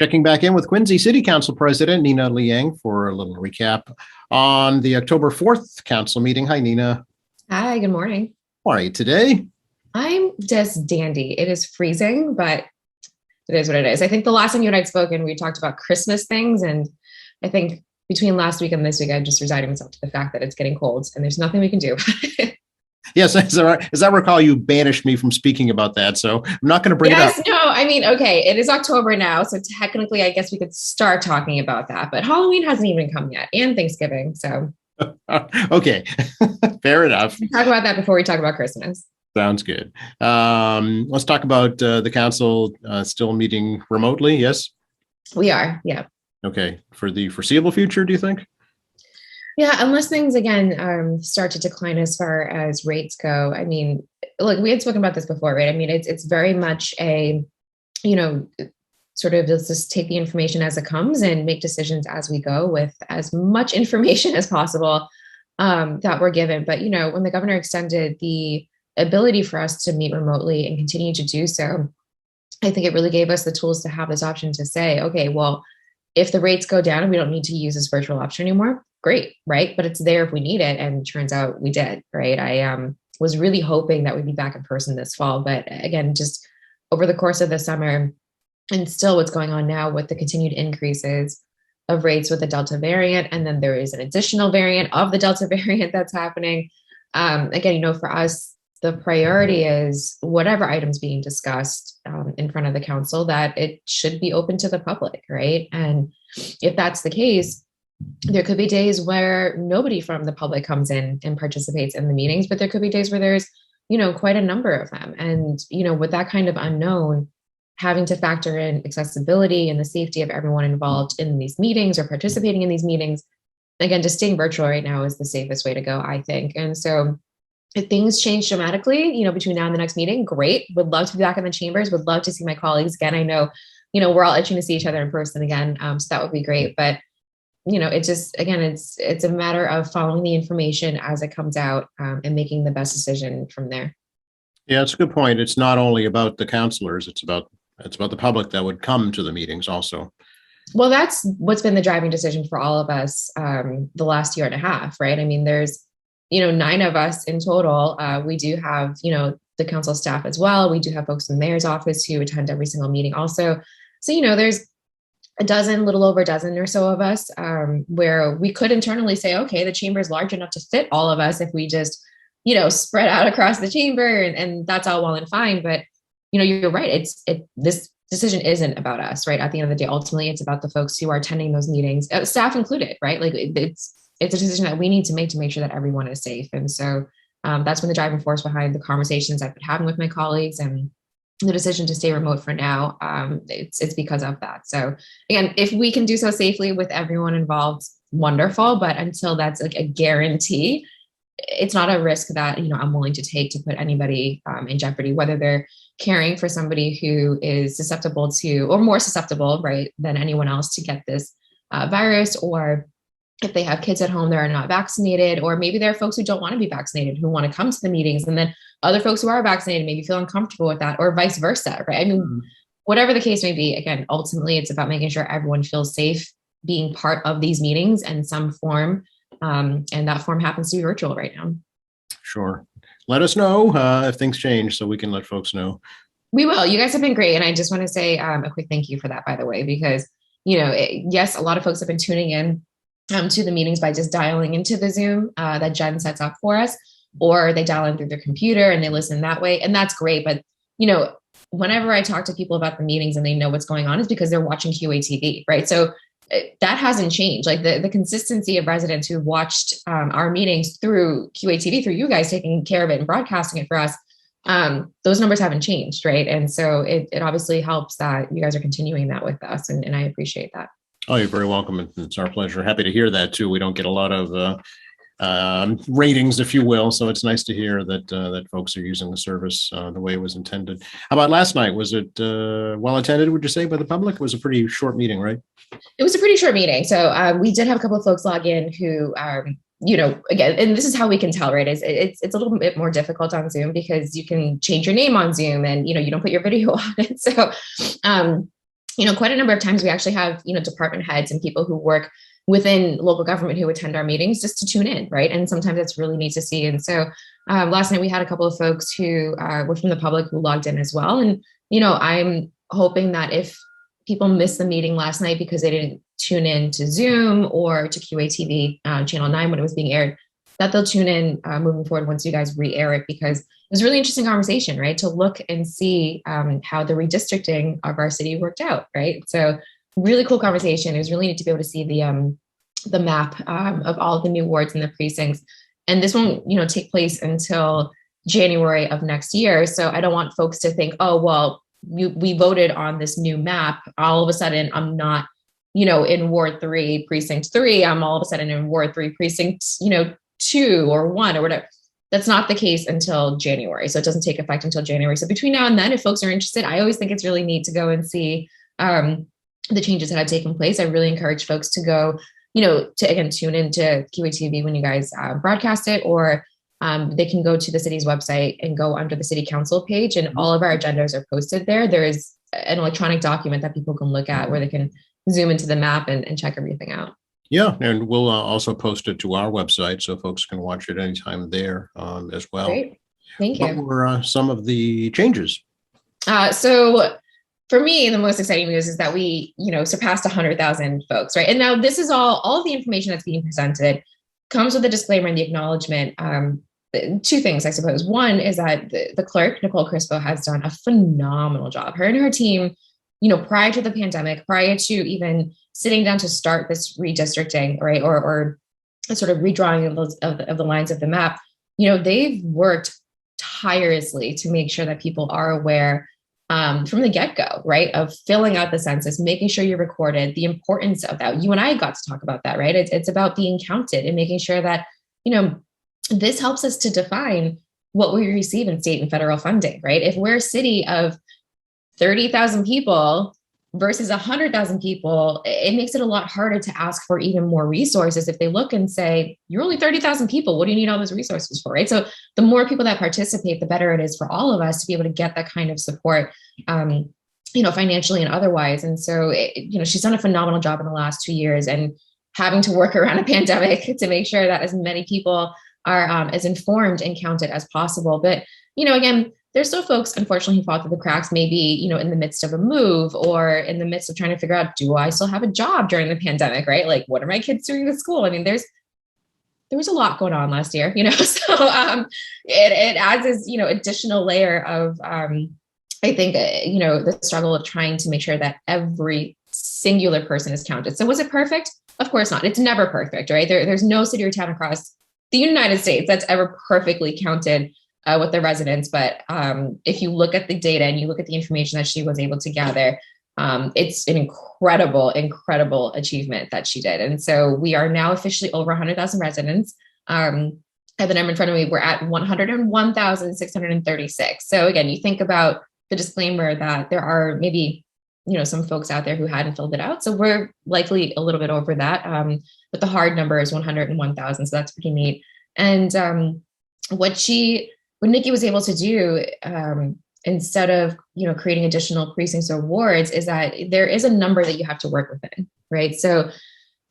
Checking back in with Quincy City Council President Nina Liang for a little recap on the October 4th council meeting. Hi, Nina. Hi, good morning. How are you today? I'm just dandy. It is freezing, but it is what it is. I think the last time you and I had spoken, we talked about Christmas things. And I think between last week and this week, I'm just resigning myself to the fact that it's getting cold and there's nothing we can do. Yes, as I recall, you banished me from speaking about that, so I'm not going to bring it up. Yes, no, I mean, okay, it is October now. So technically, I guess we could start talking about that. But Halloween hasn't even come yet and Thanksgiving. So Okay, fair enough. we talk about that before we talk about Christmas. Sounds good. Let's talk about the council still meeting remotely. Yes. We are, yeah. Okay. For the foreseeable future, do you think? Yeah, unless things again start to decline as far as rates go. I mean, look, we had spoken about this before, right? I mean, it's very much a, you know, sort of let's just take the information as it comes and make decisions as we go with as much information as possible that we're given. But when the governor extended the ability for us to meet remotely and continue to do so, I think it really gave us the tools to have this option to say, okay, well, if the rates go down and we don't need to use this virtual option anymore, great, right? But it's there if we need it. And turns out we did, right? I was really hoping that we'd be back in person this fall. But again, just over the course of the summer and still what's going on now with the continued increases of rates with the Delta variant. And then there is an additional variant of the Delta variant that's happening. Again, for us, the priority is whatever items being discussed in front of the council, that it should be open to the public, right? And if that's the case, there could be days where nobody from the public comes in and participates in the meetings, but there could be days where there's, quite a number of them. And, with that kind of unknown, having to factor in accessibility and the safety of everyone involved in these meetings or participating in these meetings, again, just staying virtual right now is the safest way to go, I think. And so if things change dramatically, between now and the next meeting, great. Would love to be back in the chambers. Would love to see my colleagues again. I know, we're all itching to see each other in person again. So that would be great. But, it just, again, it's a matter of following the information as it comes out and making the best decision from there. Yeah, it's a good point. It's not only about the counselors, it's about the public that would come to the meetings also. Well, that's what's been the driving decision for all of us the last year and a half, right? I mean, there's 9 of us in total. We do have, the council staff as well. We do have folks in the mayor's office who attend every single meeting also. So, there's little over a dozen or so of us where we could internally say, okay, the chamber is large enough to fit all of us if we just, spread out across the chamber and that's all well and fine. But, you're right. This decision isn't about us, right? At the end of the day, ultimately, it's about the folks who are attending those meetings, staff included, right? Like it's a decision that we need to make sure that everyone is safe. And so that's been the driving force behind the conversations I've been having with my colleagues and the decision to stay remote for now. It's because of that. So again, if we can do so safely with everyone involved, wonderful. But until that's like a guarantee, it's not a risk that, I'm willing to take to put anybody in jeopardy, whether they're caring for somebody who is susceptible to, or more susceptible, right, than anyone else to get this virus, or if they have kids at home that are not vaccinated, or maybe there are folks who don't want to be vaccinated, who want to come to the meetings, and then other folks who are vaccinated maybe feel uncomfortable with that, or vice versa, right? I mean, whatever the case may be, again, ultimately, it's about making sure everyone feels safe being part of these meetings in some form, and that form happens to be virtual right now. Sure. Let us know if things change so we can let folks know. We will. You guys have been great. And I just want to say a quick thank you for that, by the way, because, yes, a lot of folks have been tuning in to the meetings by just dialing into the Zoom that Jen sets up for us, or they dial in through their computer and they listen that way. And that's great. But, whenever I talk to people about the meetings and they know what's going on, is because they're watching QATV, right? So that hasn't changed. Like the consistency of residents who watched our meetings through QATV, through you guys taking care of it and broadcasting it for us, those numbers haven't changed, right? And so it obviously helps that you guys are continuing that with us. And I appreciate that. Oh, you're very welcome. It's our pleasure. Happy to hear that too. We don't get a lot of ratings, if you will. So it's nice to hear that folks are using the service the way it was intended. How about last night? Was it well attended, would you say, by the public? It was a pretty short meeting, right? It was a pretty short meeting. So we did have a couple of folks log in who again, and this is how we can tell, right? It's a little bit more difficult on Zoom because you can change your name on Zoom and, you don't put your video on it. So quite a number of times we actually have, department heads and people who work within local government who attend our meetings just to tune in, right? And sometimes it's really neat to see. And so last night we had a couple of folks who were from the public who logged in as well. And, I'm hoping that if people missed the meeting last night because they didn't tune in to Zoom or to QATV Channel 9 when it was being aired, that they'll tune in moving forward once you guys re-air it, because it was a really interesting conversation, right? To look and see how the redistricting of our city worked out, right? So really cool conversation. It was really neat to be able to see the map of all of the new wards and the precincts. And this won't, take place until January of next year. So I don't want folks to think, oh, well, we voted on this new map. All of a sudden, I'm not, in Ward 3, Precinct 3. I'm all of a sudden in Ward 3, Precinct, 2 or 1 or whatever. That's not the case until January. So it doesn't take effect until January. So between now and then, if folks are interested, I always think it's really neat to go and see the changes that have taken place. I really encourage folks to go, to again, tune into QATV when you guys broadcast it, or they can go to the city's website and go under the city council page, and all of our agendas are posted there. There is an electronic document that people can look at where they can zoom into the map and check everything out. Yeah, and we'll also post it to our website so folks can watch it anytime there as well. Great. Thank you. What were some of the changes? So for me, the most exciting news is that we, surpassed 100,000 folks, right? And now this is all of the information that's being presented comes with a disclaimer and the acknowledgement. Two things, I suppose. One is that the clerk, Nicole Crispo, has done a phenomenal job. Her and her team, prior to the pandemic, prior to even sitting down to start this redistricting, right, or sort of redrawing of the lines of the map, they've worked tirelessly to make sure that people are aware from the get-go, right, of filling out the census, making sure you're recorded, the importance of that. You and I got to talk about that, right? It's about being counted and making sure that, this helps us to define what we receive in state and federal funding, right? If we're a city of 30,000 people versus 100,000 people, it makes it a lot harder to ask for even more resources if they look and say, you're only 30,000 people. What do you need all those resources for, right? So the more people that participate, the better it is for all of us to be able to get that kind of support, financially and otherwise. And so, she's done a phenomenal job in the last 2 years, and having to work around a pandemic to make sure that as many people are as informed and counted as possible. But, again, there's still folks, unfortunately, who fall through the cracks, maybe, in the midst of a move or in the midst of trying to figure out, do I still have a job during the pandemic, right? Like, what are my kids doing at school? I mean, there was a lot going on last year, so it adds this, additional layer of, I think, the struggle of trying to make sure that every singular person is counted. So was it perfect? Of course not. It's never perfect, right? There's no city or town across the United States that's ever perfectly counted with the residents. But if you look at the data and you look at the information that she was able to gather, it's an incredible achievement that she did. And so we are now officially over 100,000 residents. I have the number in front of me. We're at 101,636. So again, you think about the disclaimer that there are maybe, some folks out there who hadn't filled it out. So we're likely a little bit over that. But the hard number is 101,000. So that's pretty neat. And what Nikki was able to do, instead of, creating additional precincts or wards, is that there is a number that you have to work within, right? So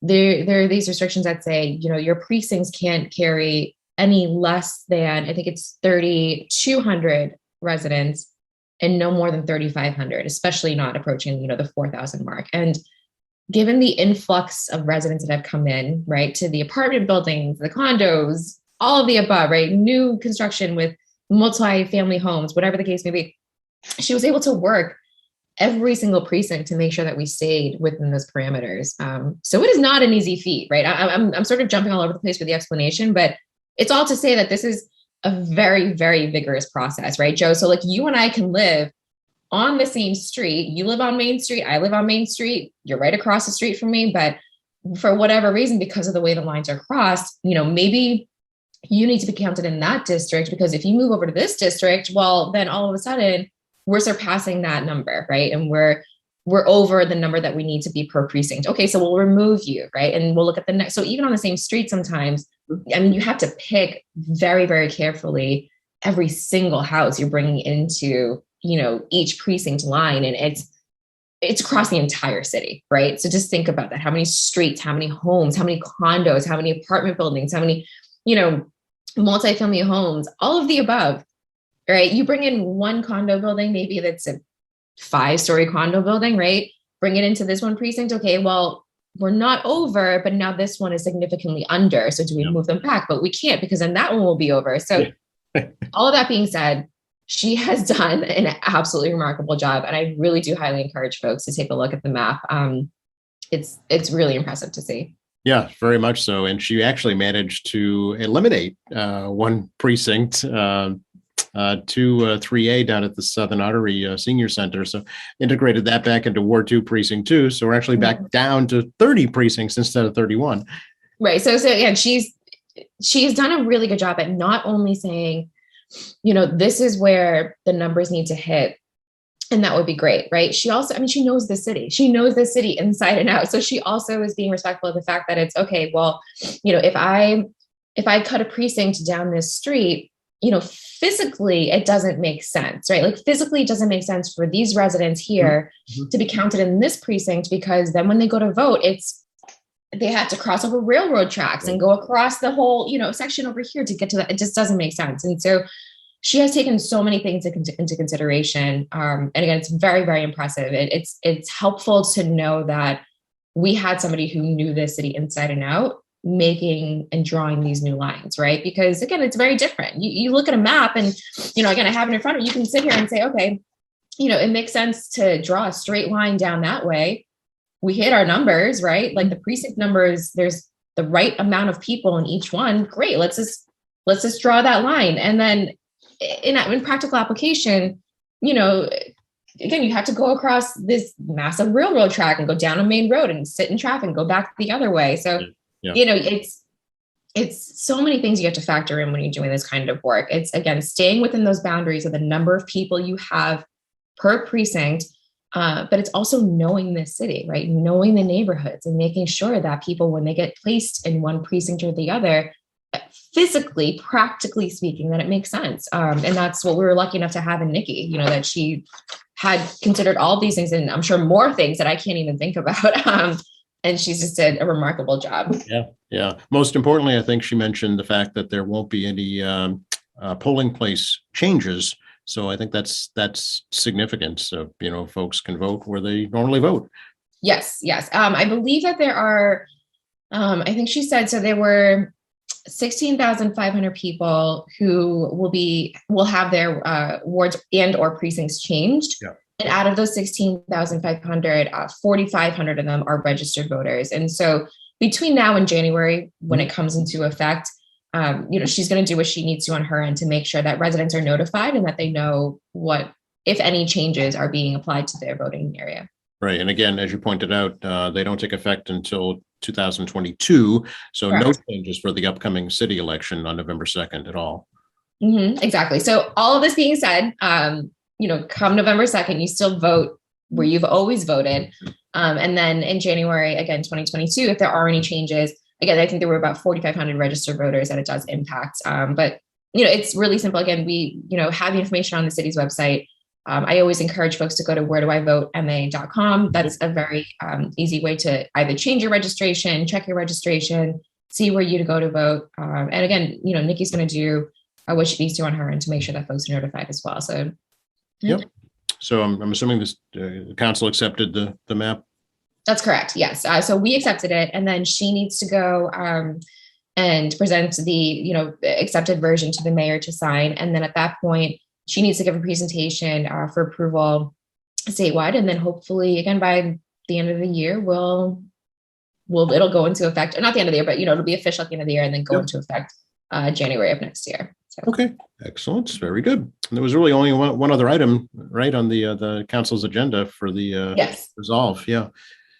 there are these restrictions that say, your precincts can't carry any less than, I think it's 3,200 residents and no more than 3,500, especially not approaching, the 4,000 mark. And given the influx of residents that have come in, right, to the apartment buildings, the condos, all of the above, right, new construction with multi-family homes, whatever the case may be, she was able to work every single precinct to make sure that we stayed within those parameters. So it is not an easy feat, right? I'm sort of jumping all over the place with the explanation, but it's all to say that this is a very, very vigorous process, right, Joe? So like you and I can live on the same street. You live on Main Street, I live on Main Street, you're right across the street from me, but for whatever reason, because of the way the lines are crossed, maybe you need to be counted in that district, because if you move over to this district, well, then all of a sudden we're surpassing that number, right? And we're over the number that we need to be per precinct. Okay, so we'll remove you, right? And we'll look at the next. So even on the same street, sometimes, I mean, you have to pick very, very carefully every single house you're bringing into, each precinct line. And it's across the entire city, right? So just think about that. How many streets, how many homes, how many condos, how many apartment buildings, how many, multifamily homes, all of the above, right? You bring in one condo building, maybe that's a 5-story condo building, right? Bring it into this one precinct. Okay, well, we're not over, but now this one is significantly under. So do we move them back? But we can't, because then that one will be over. So all of that being said, she has done an absolutely remarkable job. And I really do highly encourage folks to take a look at the map. It's really impressive to see. Yeah, very much so. And she actually managed to eliminate one precinct, 3A down at the Southern Artery Senior Center. So integrated that back into Ward 2 Precinct 2. So we're actually back down to 30 precincts instead of 31. Right. So yeah, she's done a really good job at not only saying, this is where the numbers need to hit, and that would be great, right? She also, she knows the city. She knows the city inside and out. So she also is being respectful of the fact that it's okay. Well, if I cut a precinct down this street, physically it doesn't make sense, right? Like physically it doesn't make sense for these residents here to be counted in this precinct, because then when they go to vote, they have to cross over railroad tracks and go across the whole, section over here to get to that. It just doesn't make sense. And so she has taken so many things into consideration. And again, it's very, very impressive. It's helpful to know that we had somebody who knew this city inside and out, making and drawing these new lines, right? Because again, it's very different. You look at a map and, again, I have it in front of you, you can sit here and say, okay, it makes sense to draw a straight line down that way. We hit our numbers, right? Like the precinct numbers, there's the right amount of people in each one. Great. Let's just draw that line. And then in practical application, again, you have to go across this massive railroad track and go down a main road and sit in traffic and go back the other way. So, it's so many things you have to factor in when you're doing this kind of work. It's, again, staying within those boundaries of the number of people you have per precinct. But it's also knowing this city, right? Knowing the neighborhoods and making sure that people, when they get placed in one precinct or the other, physically, practically speaking, that it makes sense. And that's what we were lucky enough to have in Nikki, that she had considered all these things, and I'm sure more things that I can't even think about. And she's just did a remarkable job. Yeah. Most importantly, I think she mentioned the fact that there won't be any polling place changes. So I think that's significant. So, folks can vote where they normally vote. Yes. I believe that there are, I think she said, so there were 16,500 people who will have their wards and or precincts changed. Yeah. And out of those 16,500, 4,500 of them are registered voters. And so between now and January, when it comes into effect, she's going to do what she needs to on her end to make sure that residents are notified and that they know what, if any, changes are being applied to their voting area. Right. And again, as you pointed out, they don't take effect until 2022. So Correct. No changes for the upcoming city election on November 2nd at all. Exactly. So all of this being said, come November 2nd, you still vote where you've always voted. And then in January, again, 2022, if there are any changes, again, I think there were about 4,500 registered voters that it does impact. But, it's really simple. Again, we, have the information on the city's website. I always encourage folks to go to wheredoivote.ma.com. That's a very easy way to either change your registration, check your registration, see where you to go to vote. And again, Nikki's going to do what she needs to on her end to make sure that folks are notified as well. So, Yep. So I'm assuming this council accepted the map. That's correct. Yes. So we accepted it, and then she needs to go and present the accepted version to the mayor to sign, and then at that point she needs to give a presentation for approval statewide, and then hopefully, again, by the end of the year, it'll go into effect. Or not the end of the year, but it'll be official at the end of the year, and then go into effect January of next year. So. Okay, excellent, very good. And there was really only one other item, right, on the council's agenda for the resolve. Yeah.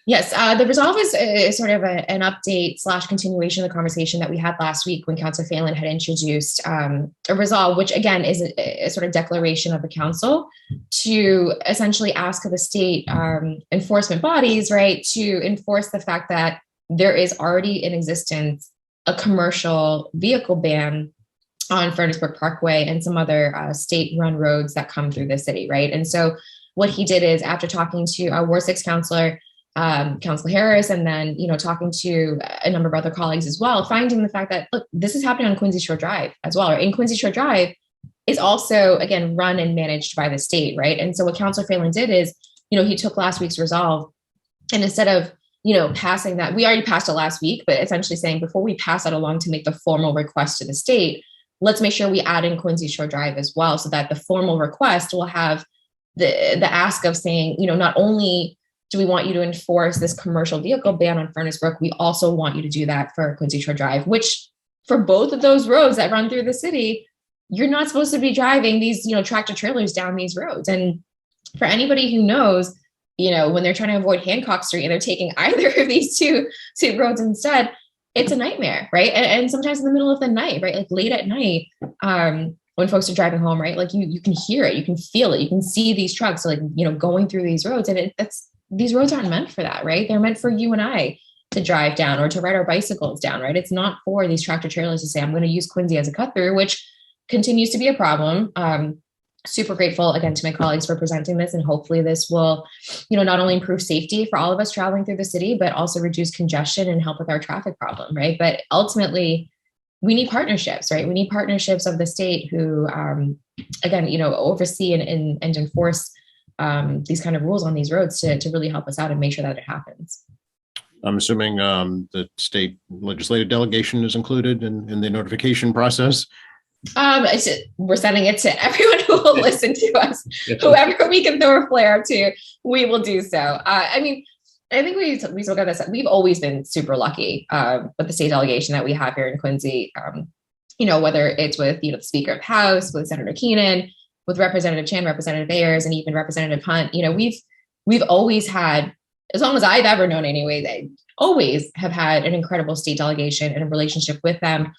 Yes, the resolve is sort of an update / continuation of the conversation that we had last week when Councilor Phelan had introduced a resolve, which again is a sort of declaration of the council to essentially ask of the state enforcement bodies, right, to enforce the fact that there is already in existence a commercial vehicle ban on Furnace Brook Parkway and some other state-run roads that come through the city, right? And so what he did is, after talking to our Ward 6 counselor, Councilor Harris, and then, talking to a number of other colleagues as well, finding the fact that, look, this is happening on Quincy Shore Drive as well. Right? And Quincy Shore Drive is also, again, run and managed by the state, right? And so what Councilor Phelan did is, he took last week's resolve, and instead of, passing that, we already passed it last week, but essentially saying, before we pass that along to make the formal request to the state, let's make sure we add in Quincy Shore Drive as well, so that the formal request will have the ask of saying, not only do we want you to enforce this commercial vehicle ban on Furnace Brook, we also want you to do that for Quincy Shore Drive, which for both of those roads that run through the city, you're not supposed to be driving these, tractor trailers down these roads. And for anybody who knows, when they're trying to avoid Hancock Street and they're taking either of these two roads instead, it's a nightmare, right? And sometimes in the middle of the night, right? Like late at night, when folks are driving home, right? Like you can hear it, you can feel it, you can see these trucks, like, going through these roads. And these roads aren't meant for that, right? They're meant for you and I to drive down or to ride our bicycles down, right? It's not for these tractor trailers to say, I'm going to use Quincy as a cut through, which continues to be a problem. Super grateful again to my colleagues for presenting this, and hopefully this will, not only improve safety for all of us traveling through the city, but also reduce congestion and help with our traffic problem, right? But ultimately, we need partnerships, right? We need partnerships of the state who, again, oversee and enforce these kind of rules on these roads to really help us out and make sure that it happens. I'm assuming the state legislative delegation is included in the notification process. We're sending it to everyone who will listen to us. Whoever we can throw a flare to, we will do so. I think we spoke about this. We've always been super lucky with the state delegation that we have here in Quincy. Whether it's with the Speaker of the House, with Senator Keenan, with Representative Chan, Representative Ayers, and even Representative Hunt. We've always had, as long as I've ever known anyway, they always have had an incredible state delegation and a relationship with them.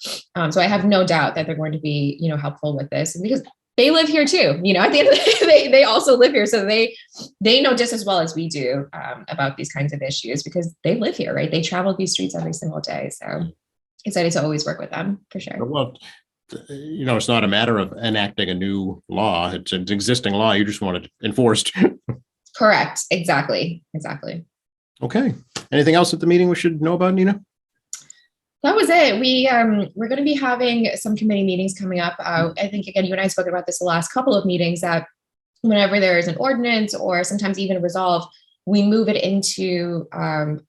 So I have no doubt that they're going to be, helpful with this, because they live here too. At the end of the day, they also live here. So they know just as well as we do about these kinds of issues, because they live here, right? They travel these streets every single day. So excited to always work with them for sure. Well, it's not a matter of enacting a new law. It's an existing law. You just want it enforced. Correct. Exactly. Okay. Anything else at the meeting we should know about, Nina? That was it. We're going to be having some committee meetings coming up. I think, again, you and I spoke about this the last couple of meetings, that whenever there is an ordinance or sometimes even a resolve, we move it into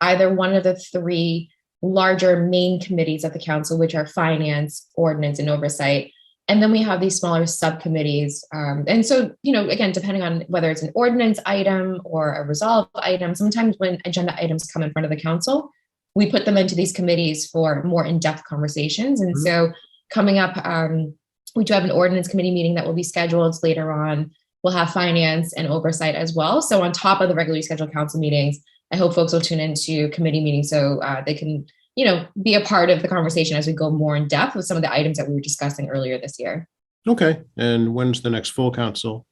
either one of the three larger main committees of the council, which are finance, ordinance, and oversight. And then we have these smaller subcommittees. And so, again, depending on whether it's an ordinance item or a resolve item, sometimes when agenda items come in front of the council, we put them into these committees for more in-depth conversations. And so coming up, we do have an ordinance committee meeting that will be scheduled later on. We'll have finance and oversight as well. So on top of the regularly scheduled council meetings, I hope folks will tune into committee meetings so they can, be a part of the conversation as we go more in depth with some of the items that we were discussing earlier this year. Okay. And when's the next full council?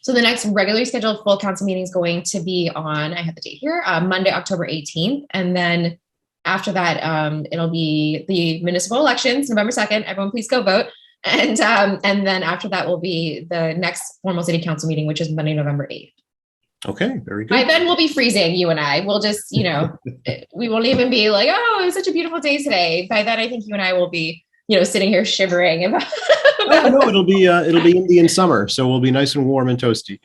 So the next regularly scheduled full council meeting is going to be on, I have the date here, Monday, October 18th. And then after that, it'll be the municipal elections, November 2nd. Everyone please go vote. And then after that will be the next formal city council meeting, which is Monday, November 8th. Okay, very good. By then we'll be freezing, you and I. We'll just, we won't even be like, oh, it was such a beautiful day today. By then I think you and I will be, sitting here shivering about. No, it'll be Indian summer, so we'll be nice and warm and toasty.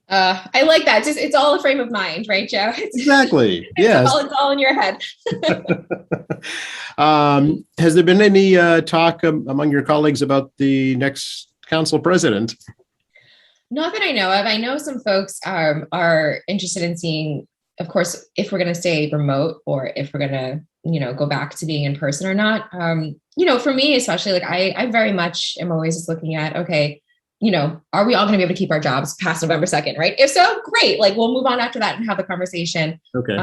I like that. It's all a frame of mind, right, Joe? Exactly. Yes. It's all in your head. Has there been any talk among your colleagues about the next council president? Not that I know of. I know some folks are interested in seeing, of course, if we're going to stay remote or if we're going to, go back to being in person or not. For me, especially, like I very much am always just looking at, okay, are we all going to be able to keep our jobs past November 2nd, right? If so, great. Like we'll move on after that and have the conversation. Okay.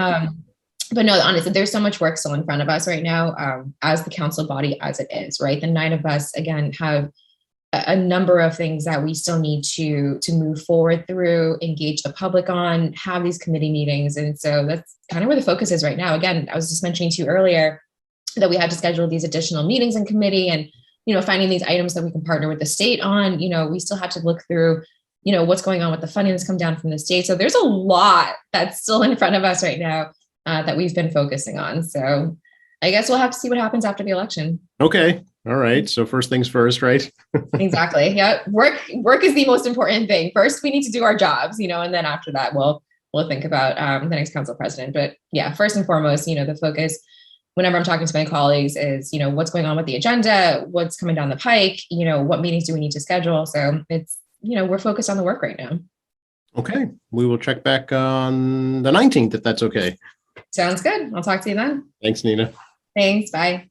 But no, honestly, there's so much work still in front of us right now as the council body as it is, right? The 9 of us, again, have a number of things that we still need to move forward through, engage the public on, have these committee meetings. And so that's kind of where the focus is right now. Again, I was just mentioning to you earlier that we had to schedule these additional meetings in committee and, finding these items that we can partner with the state on. We still have to look through, what's going on with the funding that's come down from the state. So there's a lot that's still in front of us right now that we've been focusing on. So I guess we'll have to see what happens after the election. Okay. All right. So first things first, right? Exactly. Yeah. Work is the most important thing. First, we need to do our jobs, and then after that, we'll think about the next council president. But yeah, first and foremost, the focus whenever I'm talking to my colleagues is, what's going on with the agenda, what's coming down the pike, what meetings do we need to schedule? So it's, we're focused on the work right now. Okay. We will check back on the 19th, if that's okay. Sounds good. I'll talk to you then. Thanks, Nina. Thanks. Bye.